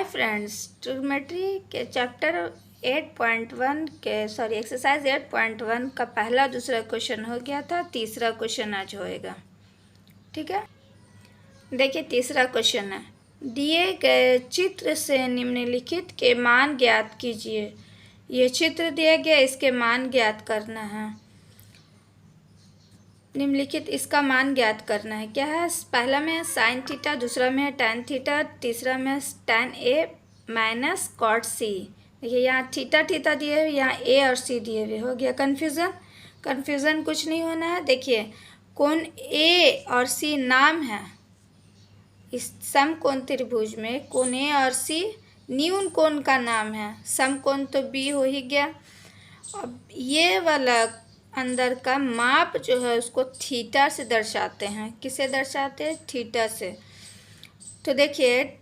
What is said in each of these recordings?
Hi friends, trigonometry के chapter 8.1 के exercise 8.1 का पहला दूसरा क्वेश्चन हो गया था। तीसरा क्वेश्चन आज होएगा। ठीक है, देखिए तीसरा क्वेश्चन है, दिए गए चित्र से निम्नलिखित के मान ज्ञात कीजिए। ये चित्र दिया गया, इसके मान ज्ञात करना है। निम्नलिखित इसका मान ज्ञात करना है। क्या है? पहला में है साइन थीटा, दूसरा में है टैन थीटा, तीसरा में है tan A minus cot C. देखिए यहाँ थीटा थीटा दिए हुए, यहाँ ए और सी दिए हुए। हो गया कन्फ्यूज़न? कन्फ्यूज़न कुछ नहीं होना है। देखिए कोण ए और सी नाम है इस समकोण त्रिभुज में। कोण ए और सी न्यून कोण का नाम है। समकोण तो बी हो ही गया। अब ये वाला अंदर का माप जो है उसको थीटा से दर्शाते हैं। किसे दर्शाते हैं? थीटा से। तो देखिए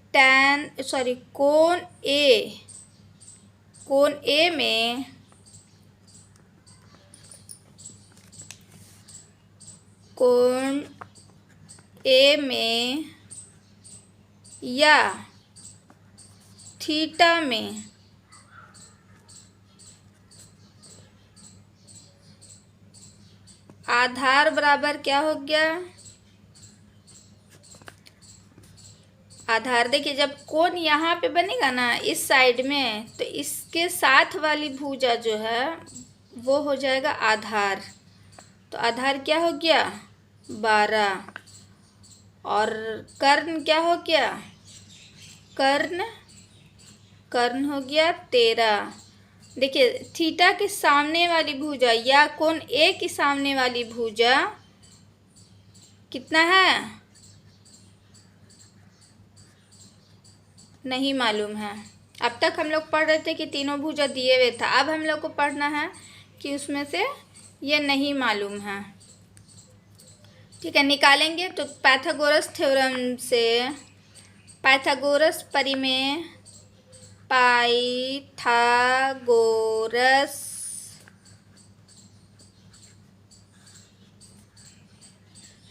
कोण ए में या थीटा में आधार बराबर क्या हो गया? आधार देखिए जब कोण यहाँ पे बनेगा ना इस साइड में, तो इसके साथ वाली भुजा जो है वो हो जाएगा आधार। तो आधार क्या हो गया? 12। और कर्ण क्या हो गया? कर्ण हो गया 13। देखिए थीटा के सामने वाली भुजा या कोण ए की सामने वाली भुजा कितना है? नहीं मालूम है। अब तक हम लोग पढ़ रहे थे कि तीनों भुजा दिए हुए था। अब हम लोग को पढ़ना है कि उसमें से ये नहीं मालूम है। ठीक है, निकालेंगे। तो पाइथागोरस थ्योरम से पाइथागोरस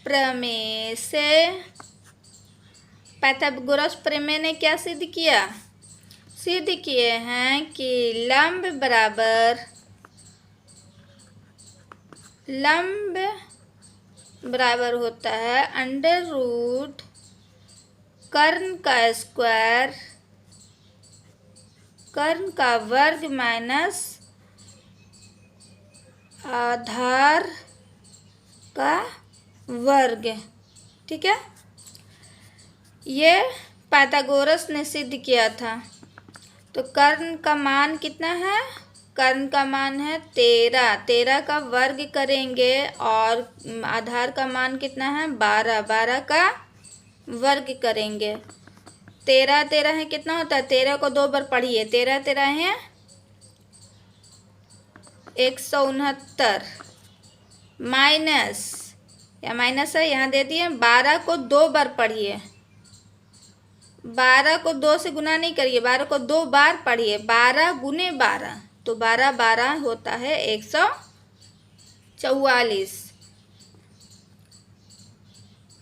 प्रमेय से पाइथागोरस प्रमेय ने क्या सिद्ध किया? सिद्ध किए हैं कि लंब बराबर होता है अंडर रूट कर्ण का वर्ग माइनस आधार का वर्ग। ठीक है, ये पाइथागोरस ने सिद्ध किया था। तो कर्ण का मान कितना है? कर्ण का मान है 13। 13 का वर्ग करेंगे और आधार का मान कितना है? 12। 12 का वर्ग करेंगे। 13 13 है, कितना होता है? 13 को 2 बार पढ़िए। 13 13 है 169 माइनस है यहाँ दे दिए। 12 को 2 बार पढ़िए। 12 को 2 से गुना नहीं करिए, 12 को 2 बार पढ़िए। 12 गुने 12 तो 12 12 होता है 144।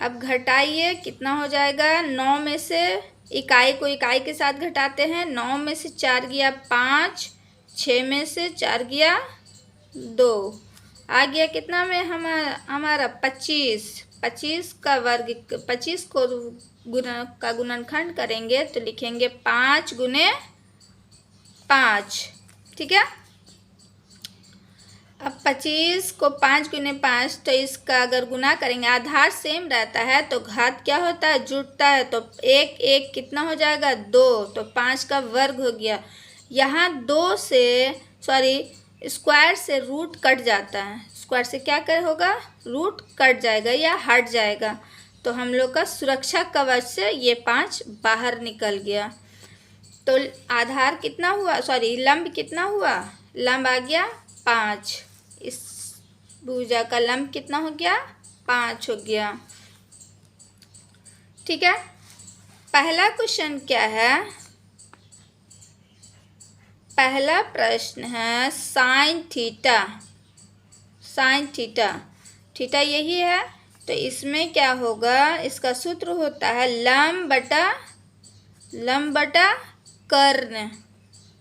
अब घटाइए, कितना हो जाएगा? 9 में से इकाई को इकाई के साथ घटाते हैं। 9 में से 4 गया 5, 6 में से 4 गया 2, आ गया कितना में हमारा 25। 25 का वर्ग 25 को का गुणनखंड करेंगे तो लिखेंगे 5 गुने 5। ठीक है, अब 25 को 5 गुने 5, तो इसका अगर गुना करेंगे, आधार सेम रहता है तो घात क्या होता है? जुड़ता है। तो 1 1 कितना हो जाएगा? 2। तो 5 का वर्ग हो गया। यहाँ 2 से स्क्वायर से रूट कट जाता है। स्क्वायर से क्या कर होगा? रूट कट जाएगा या हट जाएगा। तो हम लोग का सुरक्षा कवच से ये 5 बाहर निकल गया। तो आधार कितना हुआ? लंब कितना हुआ? लंब आ गया 5। इस भुजा का लंब कितना हो गया? 5 हो गया। ठीक है, पहला क्वेश्चन क्या है? पहला प्रश्न है साइन थीटा यही है। तो इसमें क्या होगा? इसका सूत्र होता है लंब बटा कर्ण।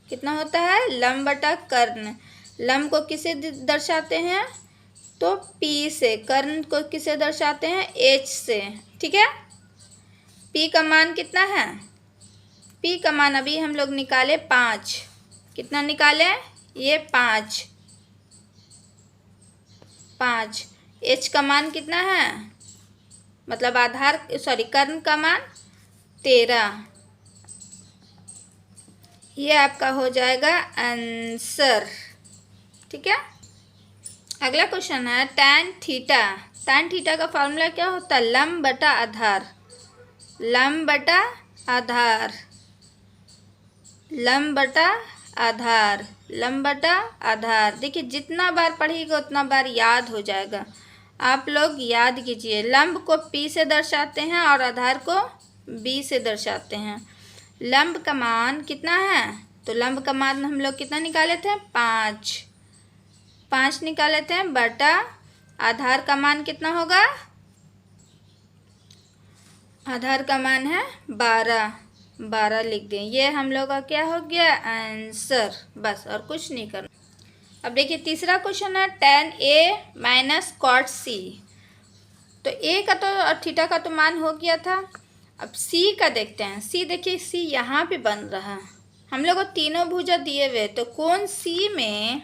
कितना होता है? लंब बटा कर्ण। लंब को किसे दर्शाते हैं? तो P से। कर्ण को किसे दर्शाते हैं? H से। ठीक है। P का मान कितना है? P का मान अभी हम लोग निकाले 5। कितना निकाले? ये 5। H का मान कितना है? मतलब आधार कर्ण का मान 13। ये आपका हो जाएगा आंसर। ठीक है। अगला क्वेश्चन है tan थीटा। tan थीटा का फॉर्मूला क्या होता है? लंब बटा आधार। लंब बटा आधार। लंब बटा आधार। लंब बटा आधार। देखिए जितना बार पढ़िएगा उतना बार याद हो जाएगा। आप लोग याद कीजिए। लंब को P से दर्शाते हैं और आधार को B से दर्शाते हैं। लंब का मान कितना है? तो लंब का मान हम लोग कितना निकाले थे? 5 निकाले थे बटा आधार का मान कितना होगा? आधार का मान है 12 लिख दें। ये हम लोग का क्या हो गया? आंसर। बस और कुछ नहीं करना। अब देखिए तीसरा क्वेश्चन है tan A minus cot C। तो A का तो और थीटा का तो मान हो गया था। अब C का देखते हैं। C देखिए C यहाँ पे बन रहा है। हम लोग को तीनों भुजा दिए हुए, तो कौन C में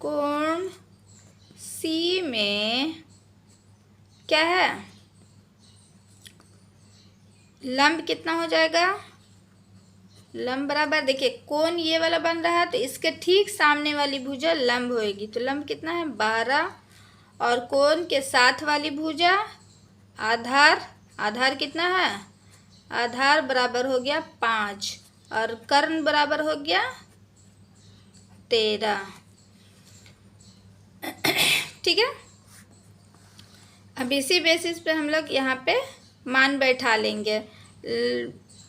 कोण C में क्या है? लंब कितना हो जाएगा? लंब बराबर देखिए कोण ये वाला बन रहा है, तो इसके ठीक सामने वाली भुजा लंब होएगी। तो लंब कितना है? 12। और कोण के साथ वाली भुजा आधार कितना है? आधार बराबर हो गया 5 और कर्ण बराबर हो गया 13। ठीक है। अब इसी बेसिस पे हम लोग यहाँ पे मान बैठा लेंगे।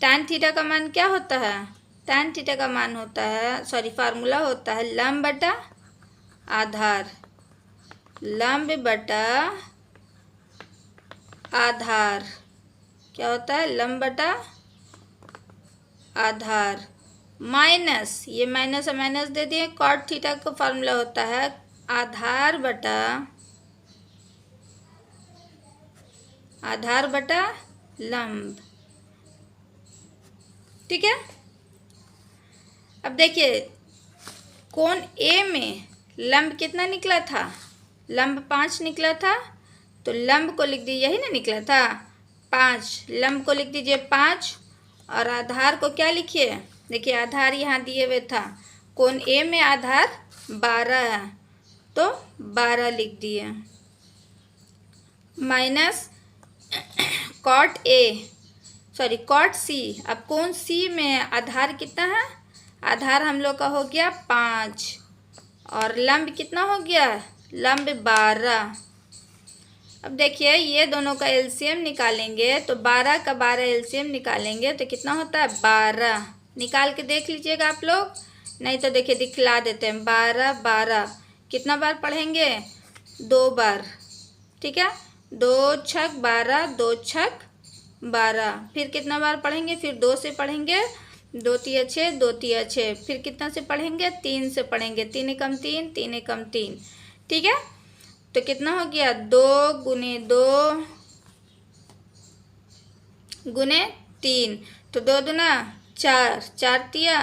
tan थीटा का मान क्या होता है? tan थीटा का मान होता है फार्मूला होता है लंब बटा आधार। लंब बटा आधार क्या होता है? लंब बटा आधार माइनस, ये माइनस और माइनस दे दिए। cot थीटा का फार्मूला होता है आधार बटा लंब। ठीक है। अब देखिए कोण A में लंब कितना निकला था? लंब 5 निकला था। तो लंब को लिख दीजिए, यही ना निकला था 5। लंब को लिख दीजिए 5 और आधार को क्या लिखिए? देखिए आधार यहाँ दिए हुए था। कोण A में आधार 12 है, तो 12 लिख दिए माइनस cot C। अब कोण C में आधार कितना है? आधार हम लोग का हो गया 5 और लंब कितना हो गया? लंब 12। अब देखिए ये दोनों का एलसीएम निकालेंगे, तो 12 का 12 एलसीएम निकालेंगे तो कितना होता है? 12। निकाल के देख लीजिएगा आप लोग, नहीं तो देखिए दिखला देते हैं। 12 कितना बार पढ़ेंगे? 2 बार। ठीक है। 2 छक 12, 2 छक 12। फिर कितना बार पढ़ेंगे? फिर 2 से पढ़ेंगे, 2 तिया 6, 2 तिया 6। फिर कितना से पढ़ेंगे? 3 से पढ़ेंगे। 3 एकम 3, 3 एकम 3। ठीक है। तो कितना हो गया? 2 गुने 2 गुने 3, तो 2 दूना 4, 4 तिया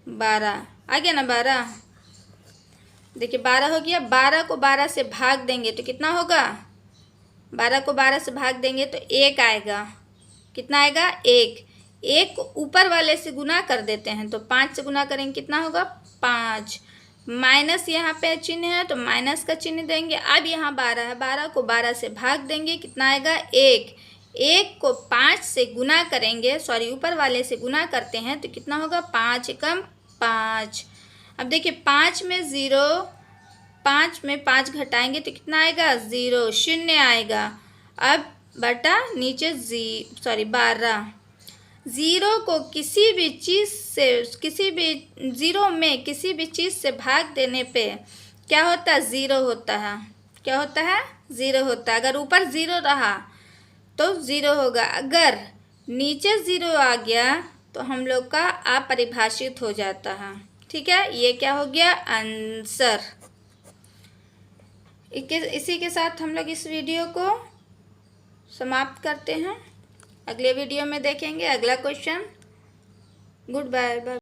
12। आ गया ना 12? देखिए 12 हो गया। 12 को 12 से भाग देंगे तो कितना होगा? 12 को 12 से भाग देंगे तो 1 आएगा। कितना आएगा? 1 को ऊपर वाले से गुना कर देते हैं, तो 5 से गुना करेंगे कितना होगा? 5। माइनस यहाँ पे चिन्ह है तो माइनस का चिन्ह देंगे। अब यहाँ 12 है, 12 को 12 से भाग देंगे, कितना आएगा? 1 को 5 से गुना करेंगे, ऊपर वाले से गुना करते हैं तो कितना होगा? 5 एकम 5। अब देखिए 5 में 0, 5 में 5 घटाएंगे तो कितना आएगा? 0, 0 आएगा। अब बटा नीचे 12। 0 को किसी भी चीज़ से 0 में किसी भी चीज़ से भाग देने पे क्या होता है, ज़ीरो होता है। क्या होता है, ज़ीरो होता है। अगर ऊपर ज़ीरो रहा तो ज़ीरो होगा, अगर नीचे ज़ीरो आ गया तो हम लोग का अपरिभाषित हो जाता है। ठीक है, ये क्या हो गया, आंसर। इसी के साथ हम लोग इस वीडियो को समाप्त करते हैं। अगले वीडियो में देखेंगे अगला क्वेश्चन। Good bye bye.